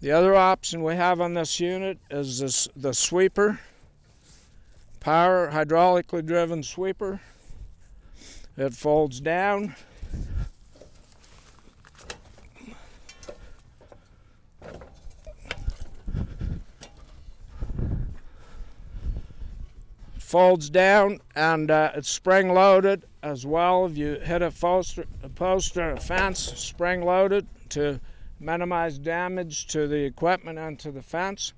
The other option we have on this unit is the sweeper, power hydraulically driven sweeper. It folds down. Folds down, and it's spring loaded as well. If you hit a post or a fence, spring loaded to minimize damage to the equipment and to the fence.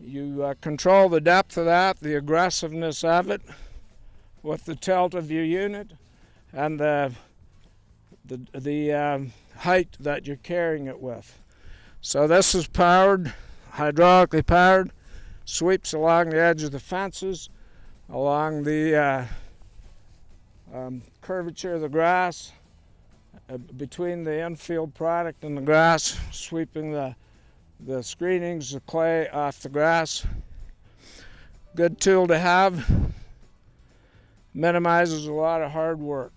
You control the depth of that, the aggressiveness of it, with the tilt of your unit and the height that you're carrying it with. So this is powered, hydraulically powered, sweeps along the edge of the fences, along the curvature of the grass, between the infield product and the grass, sweeping the screenings, the clay off the grass. Good tool to have. Minimizes a lot of hard work.